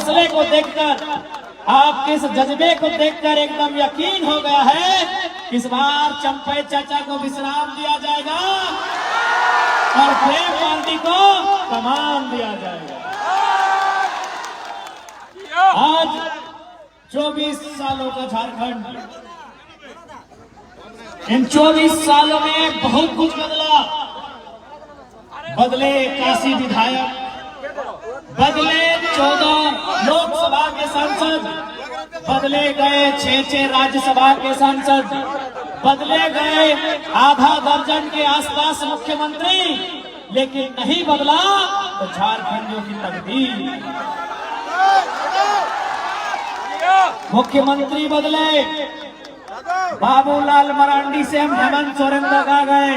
हौसले को देखकर, आपके इस जज्बे को देखकर एकदम यकीन हो गया है कि इस बार चंपई चाचा को विश्राम दिया जाएगा और प्रेम मार्डी को कमान दिया जाएगा। आज 24 सालों का झारखंड, इन 24 सालों में बहुत कुछ बदला। बदले काशी विधायक, बदले 14 लोकसभा के सांसद, बदले गए 6 राज्यसभा के सांसद, बदले गए आधा दर्जन के आसपास मुख्यमंत्री, लेकिन नहीं बदला तो झारखंडियों की तकदीर। मुख्यमंत्री बदले, बाबूलाल मरांडी से हम हेमंत सोरेन तक आ गए,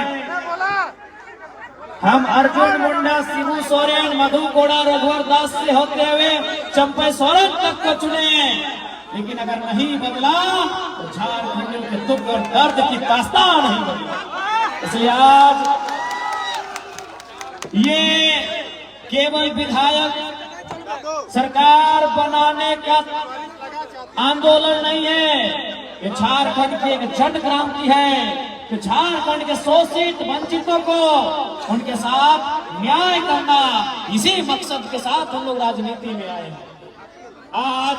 हम अर्जुन मुंडा, शिबू सोरेन, मधु कोड़ा, रघुवर दास से होते हुए चंपई सोरेन तक को चुने, लेकिन अगर नहीं बदला तो झारखंडियों के दुख और दर्द की दास्तान नहीं बदली। इसलिए आज ये केवल विधायक सरकार बनाने का आंदोलन नहीं है, ये झारखंड की एक जन क्रांति है कि झारखंड के शोषित वंचितों को उनके साथ न्याय करना, इसी मकसद के साथ हम लोग राजनीति में आए हैं। आज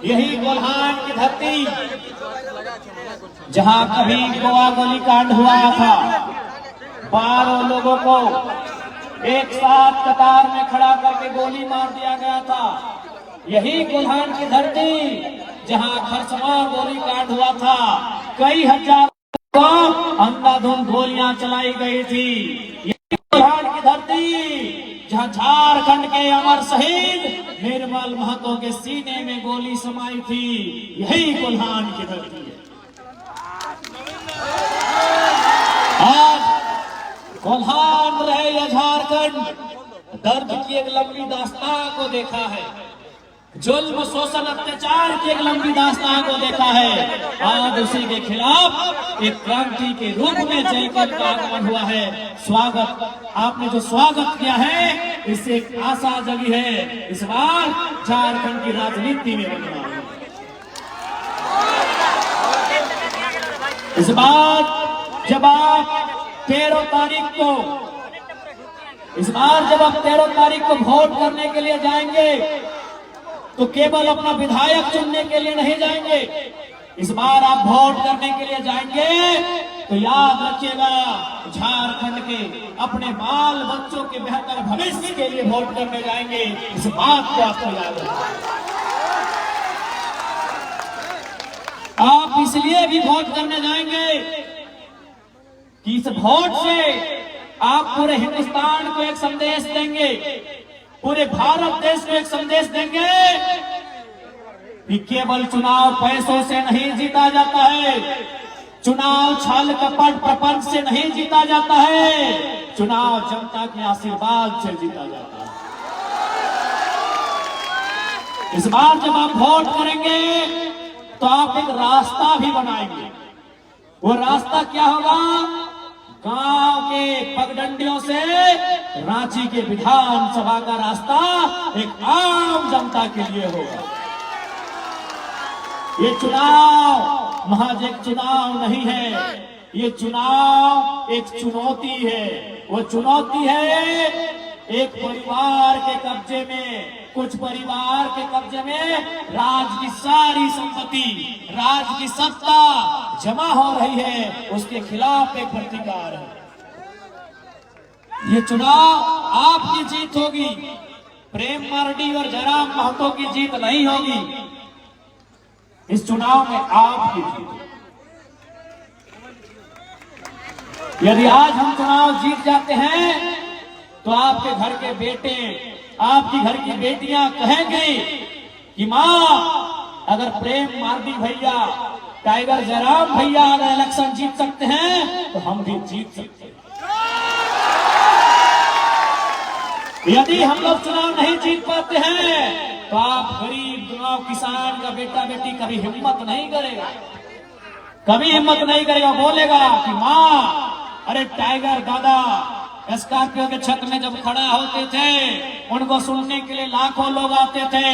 यही कोल्हान की धरती, जहां कभी गोवा गोली कांड हुआ था, 12 लोगों को एक साथ कतार में खड़ा करके गोली मार दिया गया था। यही कोल्हान की धरती जहां खरसमा गोली कांड हुआ था, कई हजार को अंधाधुंध गोलियां चलाई गई थी। यही कोल्हान की धरती जहां झारखंड के अमर शहीद निर्मल महतो के सीने में गोली समाई थी, यही कोल्हान की धरती है। आज कोल्हान रहे या झारखंड, दर्द की एक लंबी दास्तान को देखा है, जुल्म शोषण अत्याचार की एक लंबी दास्तान को देखा है। आज उसी के खिलाफ एक क्रांति के रूप में जयकर का आगमन हुआ है। स्वागत, आपने जो स्वागत किया है, इससे एक आशा जगी है, इस बार झारखंड की राजनीति में बदलाव है। इस बार जब आप 13 तारीख को, इस बार जब आप 13 तारीख को वोट करने के लिए जाएंगे तो केवल अपना विधायक चुनने के लिए नहीं जाएंगे। इस बार आप वोट करने के लिए जाएंगे तो याद रखिएगा, झारखंड के अपने बाल बच्चों के बेहतर भविष्य के लिए वोट करने जाएंगे। इस बात को आपको याद रखना। आप इसलिए भी वोट करने जाएंगे कि इस वोट से आप पूरे हिंदुस्तान को एक संदेश देंगे, पूरे भारत देश को एक संदेश देंगे कि केवल चुनाव पैसों से नहीं जीता जाता है, चुनाव छल कपट प्रपंच से नहीं जीता जाता है, चुनाव जनता के आशीर्वाद से जीता जाता है। इस बार जब आप वोट करेंगे तो आप एक रास्ता भी बनाएंगे। वो रास्ता क्या होगा? गांव के पगडंडियों से रांची के विधानसभा का रास्ता एक आम जनता के लिए होगा। ये चुनाव महज एक चुनाव नहीं है, ये चुनाव एक चुनौती है। वो चुनौती है एक परिवार के कब्जे में, कुछ परिवार के कब्जे में राज की सारी संपत्ति, राज की सत्ता जमा हो रही है, उसके खिलाफ एक प्रतिकार है। ये चुनाव आपकी जीत होगी, प्रेम मार्डी और जयराम महतो की जीत नहीं होगी। इस चुनाव में आपकी जीत। यदि आज हम चुनाव जीत जाते हैं तो आपके घर के बेटे, आपकी घर की बेटियां कहेंगे कि माँ, अगर प्रेम मार्डी भैया, टाइगर जयराम भैया अगर इलेक्शन जीत सकते हैं तो हम भी जीत सकते हैं। यदि हम लोग चुनाव नहीं जीत पाते हैं तो आप गरीब गांव किसान का बेटा बेटी कभी हिम्मत नहीं करेगा, कभी हिम्मत नहीं करेगा, बोलेगा कि माँ, अरे टाइगर दादा स्कॉर्पियो के छत में जब खड़ा होते थे, उनको सुनने के लिए लाखों लोग आते थे।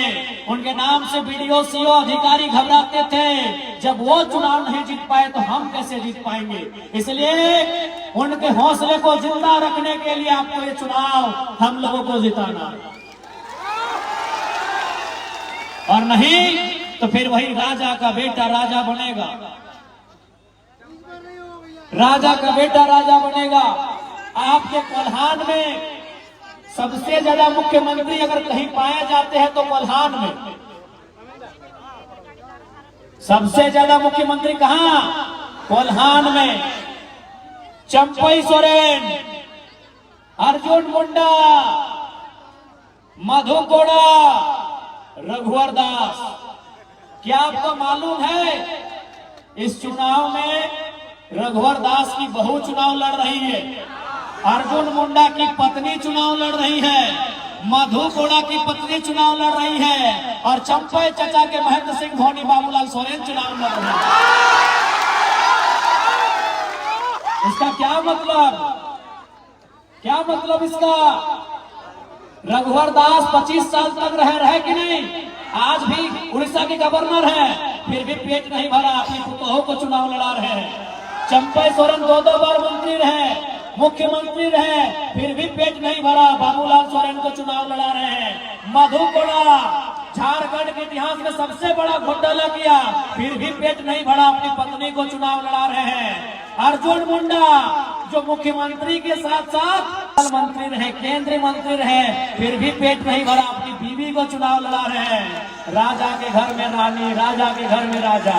उनके नाम से बीडीओ सीओ अधिकारी घबराते थे। जब वो चुनाव नहीं जीत पाए तो हम कैसे जीत पाएंगे। इसलिए उनके हौसले को जिंदा रखने के लिए आपको ये चुनाव हम लोगों को जिताना, और नहीं तो फिर वही राजा का बेटा राजा बनेगा, राजा का बेटा राजा बनेगा। आपके कोल्हान में सबसे ज्यादा मुख्यमंत्री अगर कहीं पाए जाते हैं तो कोल्हान में सबसे ज्यादा मुख्यमंत्री कहां? कोल्हान में। चंपई सोरेन, अर्जुन मुंडा, मधु कोड़ा, रघुवर दास। क्या आपको मालूम है इस चुनाव में रघुवर दास की बहू चुनाव लड़ रही है, अर्जुन मुंडा की पत्नी चुनाव लड़ रही है, मधु कोड़ा की पत्नी चुनाव लड़ रही है, और चंपई चचा के महेंद्र सिंह धोनी बाबूलाल सोरेन चुनाव लड़ रहे हैं। इसका क्या मतलब? क्या मतलब इसका? रघुवर दास 25 साल तक रहे कि नहीं? आज भी उड़ीसा के गवर्नर है, फिर भी पेट नहीं भरा, अपनी पुतोहों को चुनाव लड़ा रहे हैं। चंपई सोरेन 2 बार मंत्री रहे, मुख्यमंत्री रहे, फिर भी पेट नहीं भरा, बाबूलाल सोरेन को चुनाव लड़ा रहे हैं। मधु कोड़ा झारखंड के इतिहास में सबसे बड़ा घोटाला किया, फिर भी पेट नहीं भरा, अपनी पत्नी को चुनाव लड़ा रहे हैं। अर्जुन मुंडा जो मुख्यमंत्री के साथ साथ मंत्री रहे, केंद्रीय मंत्री रहे, फिर भी पेट नहीं भरा, अपनी बीवी को चुनाव लड़ा रहे हैं। राजा के घर में रानी, राजा के घर में राजा।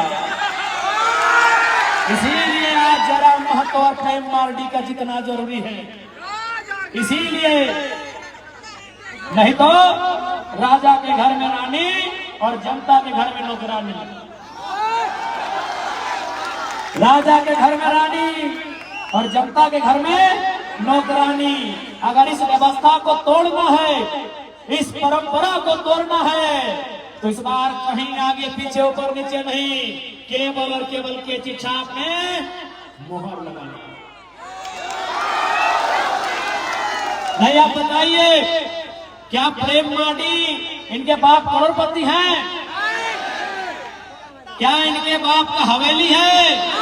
इसीलिए आज जरा महतो और प्रेम मार्डी का जितना जरूरी है, इसीलिए। नहीं तो राजा के घर में रानी और जनता के घर में नौकरानी। राजा के घर में रानी और जनता के घर में नौकरानी। अगर इस व्यवस्था को तोड़ना है, इस परंपरा को तोड़ना है, तो इस बार कहीं आगे पीछे ऊपर नीचे नहीं, केवल और केवल के छाप में मोहर लगाना। नहीं, आप बताइए, क्या प्रेम मार्डी इनके बाप करोड़पति हैं? क्या इनके बाप का हवेली है?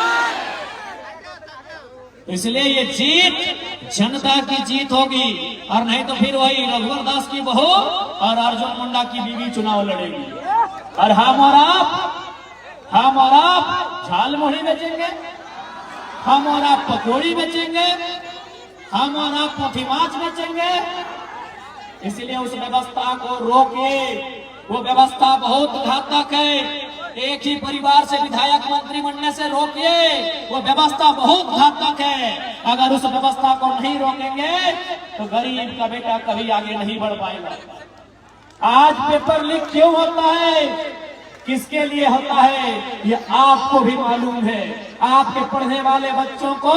इसलिए ये जीत जनता की जीत होगी, और नहीं तो फिर वही रघुवर दास की बहू और अर्जुन मुंडा की बीवी चुनाव लड़ेगी। और हम और आप झालमुड़ी बेचेंगे, हम और आप पकौड़ी बेचेंगे, हम और आप पोथी माछ बेचेंगे। इसलिए उस व्यवस्था को रोकिए। वो व्यवस्था बहुत घातक है। एक ही परिवार से विधायक मंत्री बनने से रोकिए, वो व्यवस्था बहुत घातक है। अगर उस व्यवस्था को नहीं रोकेंगे तो गरीब का बेटा कभी आगे नहीं बढ़ पाएगा। आज पेपर लीक क्यों होता है, किसके लिए होता है, ये आपको भी मालूम है। आपके पढ़ने वाले बच्चों को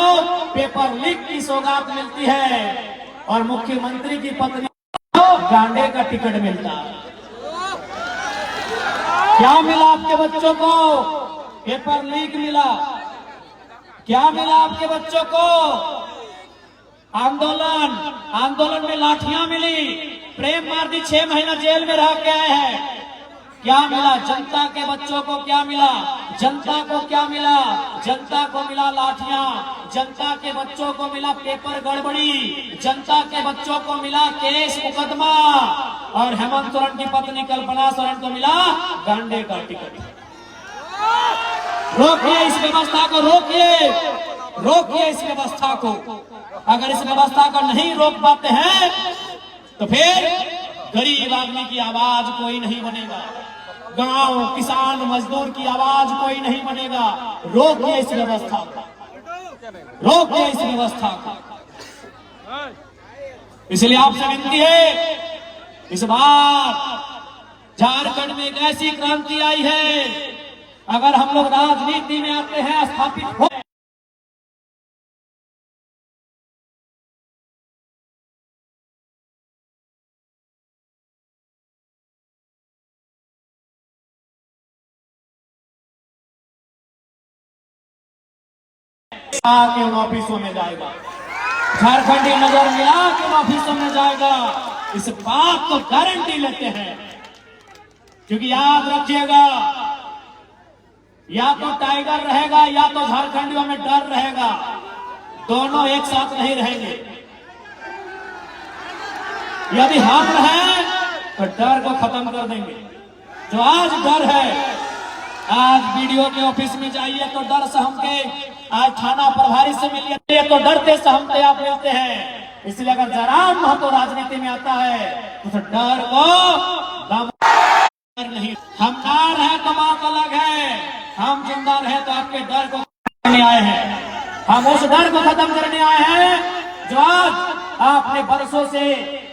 पेपर लीक की सौगात मिलती है, और मुख्यमंत्री की पत्नी को गांडे का टिकट मिलता है। क्या मिला आपके बच्चों को? पेपर लीक मिला। क्या मिला आपके बच्चों को? आंदोलन में लाठियां मिली। प्रेम मार्डी 6 महीना जेल में रह के आए हैं। क्या मिला जनता के बच्चों को? क्या मिला जनता को? क्या मिला जनता को? मिला लाठियां। जनता के बच्चों को मिला पेपर गड़बड़ी। जनता के बच्चों को मिला केस मुकदमा। और हेमंत सोरेन की पत्नी कल्पना सोरेन को मिला गांडे का टिकट। रोकिए इस व्यवस्था को, रोकिए इस व्यवस्था को। अगर इस व्यवस्था को नहीं रोक पाते हैं तो फिर गरीब आदमी की आवाज कोई नहीं बनेगा, गांव किसान मजदूर की आवाज कोई नहीं बनेगा। रोकिए इस व्यवस्था को, रोकिए इस व्यवस्था को। इसलिए आपसे विनती है, इस बार झारखंड में एक ऐसी क्रांति आई है, अगर हम लोग राजनीति में आते हैं, स्थापित हो के ऑफिसों में जाएगा। झारखंडी नजर मिला कि ऑफिसों में जाएगा, इस बात को गारंटी लेते हैं। क्योंकि याद रखिएगा, या तो टाइगर रहेगा या तो झारखंडियों में डर रहेगा, दोनों एक साथ नहीं रहेंगे। यदि हम हैं तो डर को खत्म कर देंगे। जो आज डर है, आज वीडियो के ऑफिस में जाइए तो डर से हमके, आज थाना प्रभारी से मिलिए तो डरते सहमते आप मिलते हैं। इसलिए अगर जयराम महतो राजनीति में आता है तो डर को नहीं, हम डर है तो बात अलग है, हम जिंदा रहे तो आपके डर को करने आए हैं। हम उस डर को खत्म करने आए हैं जो आज आपने बरसों से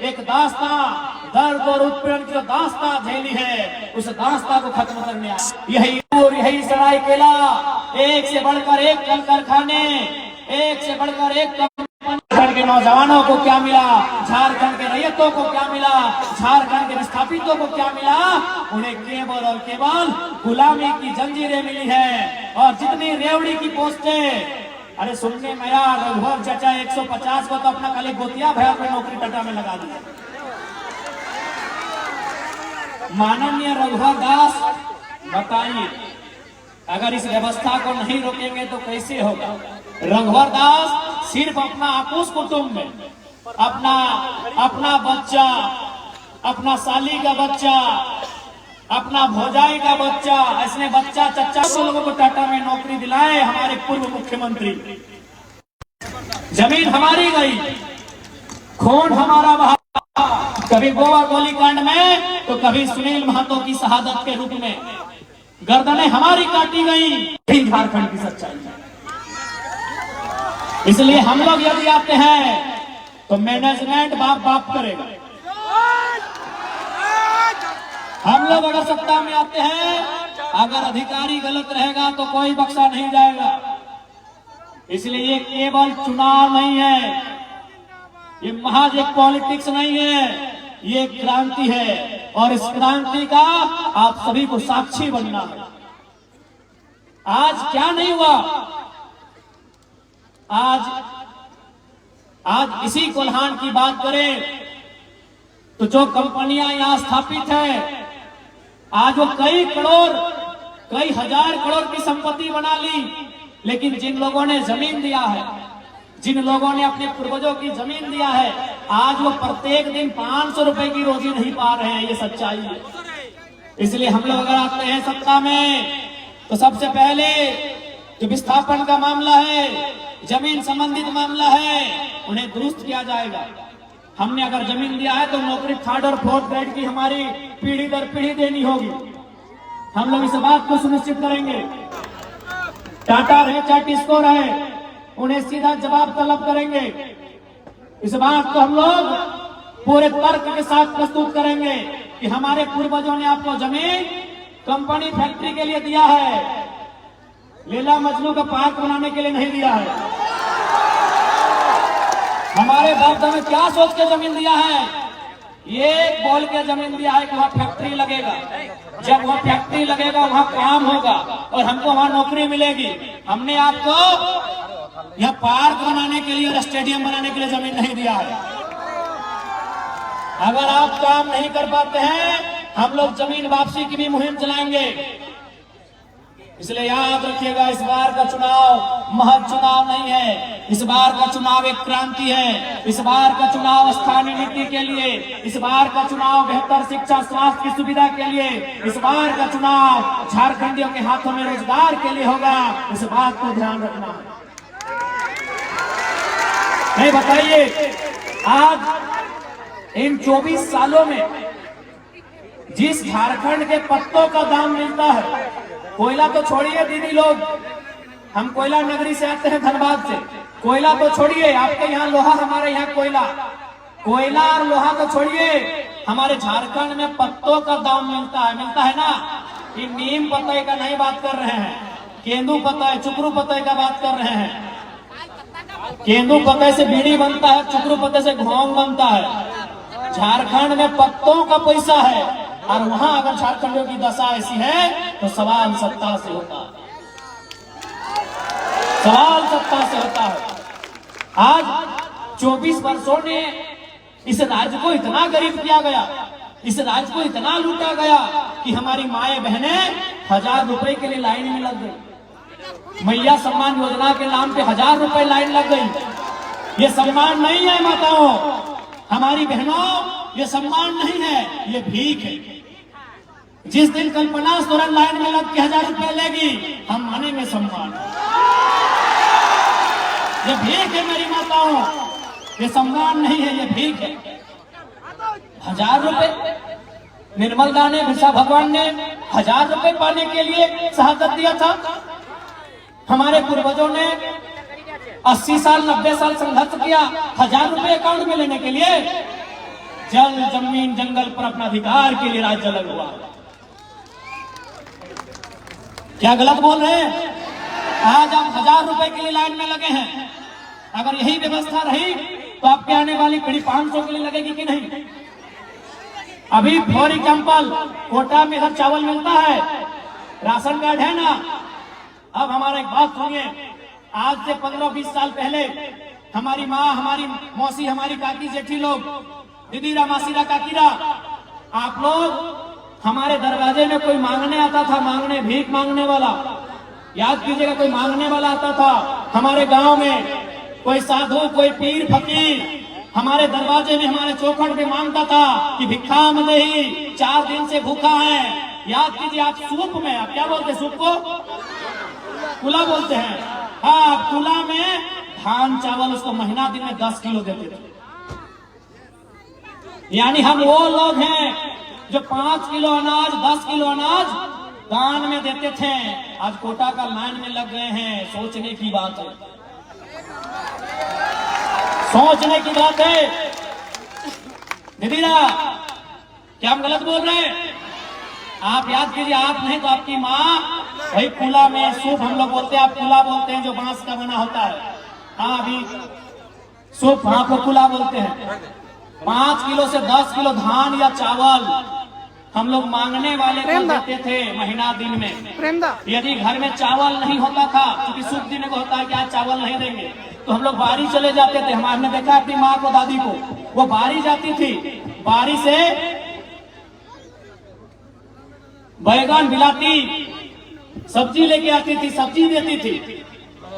एक दास्तां, दर्द और उत्पीड़न की दास्तां झेली है, उस दास्तां को खत्म करने आए। यही सरायकेला, एक से बढ़कर एक कल कारखाने, एक से बढ़कर एक झारखंड के नौजवानों को क्या मिला, झारखंड के रैयतों को क्या मिला, झारखंड के विस्थापितों को क्या मिला, उन्हें केवल और केवल गुलामी की जंजीरें मिली है। और जितनी रेवड़ी की पोस्टें, अरे सुनने में यार, रघुवर चाचा 150 को तो अपना खाली गोतिया भैया पे नौकरी टटा में लगा दिया। माननीय रघुवर दास, बताइए, अगर इस व्यवस्था को नहीं रोकेंगे तो कैसे होगा? रघुवर दास सिर्फ अपना आपूस कुटुंब में अपना बच्चा, अपना साली का बच्चा, अपना भौजाई का बच्चा, ऐसे बच्चा चच्चा को लोगों को टाटा में नौकरी दिलाए हमारे पूर्व मुख्यमंत्री। जमीन हमारी गई, खून हमारा बहा, कभी गोवा गोलीकांड में तो कभी सुनील महतो की शहादत के रूप में गर्दनें हमारी काटी गई। झारखंड की सच्चाई है। इसलिए हम लोग यदि आते हैं तो मैनेजमेंट बाप बाप करेगा। हम लोग अगर सत्ता में आते हैं, अगर अधिकारी गलत रहेगा तो कोई बख्शा नहीं जाएगा। इसलिए ये केवल चुनाव नहीं है, ये महज एक पॉलिटिक्स नहीं है, ये क्रांति है। और इस क्रांति का आप सभी को साक्षी बनना है। आज क्या नहीं हुआ, आज इसी कोल्हान की बात करें तो जो कंपनियां यहां स्थापित है, आज वो कई करोड़, कई हजार करोड़ की संपत्ति बना ली, लेकिन जिन लोगों ने जमीन दिया है, जिन लोगों ने अपने पूर्वजों की जमीन दिया है, आज वो प्रत्येक दिन 500 रुपए की रोजी नहीं पा रहे हैं। ये सच्चाई है। इसलिए हम लोग अगर आते हैं सत्ता में तो सबसे पहले जो विस्थापन का मामला है, जमीन संबंधित मामला है, उन्हें दुरुस्त किया जाएगा। हमने अगर जमीन दिया है तो नौकरी 3rd और 4th ग्रेड की हमारी पीढ़ी दर पीढ़ी देनी होगी। हम लोग इस बात को सुनिश्चित करेंगे। टाटा रहे चाहे टिस्को रहे, उन्हें सीधा जवाब तलब करेंगे। इस बात को हम लोग पूरे तर्क के साथ प्रस्तुत करेंगे कि हमारे पूर्वजों ने आपको जमीन कंपनी फैक्ट्री के लिए दिया है, लीला मजनू का पार्क बनाने के लिए नहीं दिया है। हमारे बाप ने क्या सोच के जमीन दिया है? ये बोल के जमीन दिया है कि वहां फैक्ट्री लगेगा, जब वहां फैक्ट्री लगेगा वहां काम होगा और हमको वहां नौकरी मिलेगी। हमने आपको यह पार्क बनाने के लिए और स्टेडियम बनाने के लिए जमीन नहीं दिया है। अगर आप काम नहीं कर पाते हैं, हम लोग जमीन वापसी की भी मुहिम चलाएंगे। इसलिए याद रखिएगा, इस बार का चुनाव महज चुनाव नहीं है, इस बार का चुनाव एक क्रांति है। इस बार का चुनाव स्थानीय नीति के लिए, इस बार का चुनाव बेहतर शिक्षा स्वास्थ्य की सुविधा के लिए, इस बार का चुनाव झारखंडियों के हाथों में रोजगार के लिए होगा। इस बात को ध्यान रखना है। नहीं, बताइए, आज इन 24 सालों में जिस झारखंड के पत्तों का दाम मिलता है, कोयला तो छोड़िए दीदी लोग, हम कोयला नगरी से आते हैं धनबाद से, कोयला तो छोड़िए, आपके यहाँ लोहा, हमारे यहाँ कोयला, कोयला और लोहा तो छोड़िए, हमारे झारखंड में पत्तों का दाम मिलता है ना। कि नीम पत्ते का नहीं बात कर रहे हैं, केंदू पत्ते, चुकरू पत्ते का बात कर रहे हैं। केंदू पत्ते से बीड़ी बनता है, चुकरू पत्ते से घोंग बनता है। झारखंड में पत्तों का पैसा है, और वहां अगर झारखंडियों की दशा ऐसी है तो सवाल सत्ता से होता है, सवाल सत्ता से होता है। आज 24 वर्षों ने इस राज्य को इतना गरीब किया गया, इस राज्य को इतना लूटा गया कि हमारी माए बहनें 1000 रुपए के लिए लाइन में लग गई। मैया सम्मान योजना के नाम पे 1000 रुपए लाइन लग गई। ये सम्मान नहीं है माताओं, हमारी बहनों, ये सम्मान नहीं है, ये भीख है। जिस दिन कल्पना सोरेन लाइन में लग के 1000 रुपए लेगी, हम मानेंगे सम्मान। ये भीख है मेरी माताओं, ये सम्मान नहीं है, ये भीख है। 1000 रुपए निर्मल दा ने, बिरसा भगवान ने 1000 रुपए पाने के लिए शहादत दिया था। हमारे पूर्वजों ने 80 साल 90 साल संघर्ष किया 1000 रुपए अकाउंट में लेने के लिए। जल जमीन जंगल पर अपना अधिकार के लिए राज्य अलग हुआ। क्या गलत बोल रहे हैं? आज आप 1000 रुपए के लिए लाइन में लगे हैं। अगर यही व्यवस्था रही तो आपके आने वाली पीढ़ी 500 के लिए लगेगी कि नहीं? अभी फॉर एग्जाम्पल कोटा में इधर चावल मिलता है, राशन कार्ड है ना। अब हमारा एक बात सुनिए, आज से 15-20 साल पहले हमारी माँ, हमारी मौसी, हमारी काकी जेठी लोग, दीदीरा मासीरा काकीरा, आप लोग हमारे दरवाजे में कोई मांगने आता था, मांगने, भीख मांगने वाला, याद कीजिएगा, कोई मांगने वाला आता था। हमारे गांव में कोई साधु, कोई पीर फकीर हमारे दरवाजे में, हमारे चौखट में मांगता था कि भिक्षा दे, 4 दिन से भूखा है। याद कीजिए, आप सूप में, आप क्या बोलते हैं सूप को? कुला बोलते हैं। हाँ, कुला में धान चावल उसको महीना दिन में 10 किलो देते थे। यानी हम वो लोग हैं जो 5 किलो अनाज, 10 किलो अनाज दान में देते थे। आज कोटा का लाइन में लग गए हैं। सोचने की बात है, सोचने की बात है। दीदीरा, क्या हम गलत बोल रहे हैं? आप याद कीजिए, आप नहीं तो आपकी माँ, भाई कुला में सूप हम लोग बोलते हैं, आप कुला बोलते हैं, जो बांस का बना होता है। हाँ, अभी सूप, हाँ को कुला बोलते हैं। 5 किलो से 10 किलो धान या चावल हम लोग मांगने वाले को देते थे महीना दिन में। यदि घर में चावल नहीं होता था, क्योंकि सूप दिन को होता है कि आज चावल नहीं देंगे, तो हम लोग बारी चले जाते थे। हमने देखा अपनी माँ को, दादी को, वो बारी जाती थी, बारी से बैगन बिलाती, सब्जी लेके आती थी, सब्जी देती थी।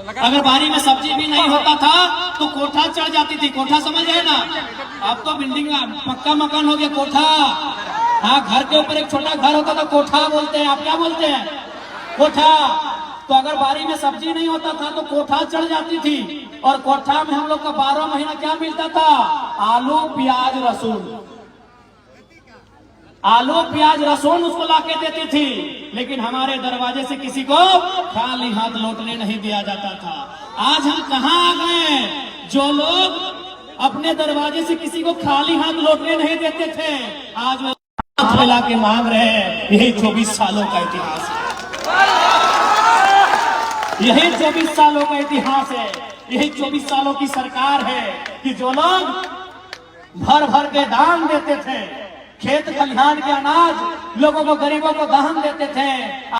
अगर बारी में सब्जी भी नहीं होता था तो कोठा चढ़ जाती थी। कोठा समझ रहे ना? अब तो बिल्डिंग पक्का मकान हो गया, कोठा। हाँ, घर के ऊपर एक छोटा घर होता था, कोठा बोलते हैं। आप क्या बोलते हैं? कोठा। तो अगर बारी में सब्जी नहीं होता था तो कोठा चढ़ जाती थी, और कोठा में हम लोग का 12 महीना क्या मिलता था? आलू प्याज लहसुन। आलू प्याज लहसुन उसको लाके देती थी। लेकिन हमारे दरवाजे से किसी को खाली हाथ लौटने नहीं दिया जाता था। आज हम कहाँ आ गए? जो लोग अपने दरवाजे से किसी को खाली हाथ लौटने नहीं देते थे, आज वो हाथ फैला के मांग रहे हैं। यही 24 सालों का इतिहास है, यही 24 सालों का इतिहास है, यही 24 सालों की सरकार है कि जो लोग भर भर के दान देते थे, खेत खलिहान के अनाज लोगों को, गरीबों को दान देते थे।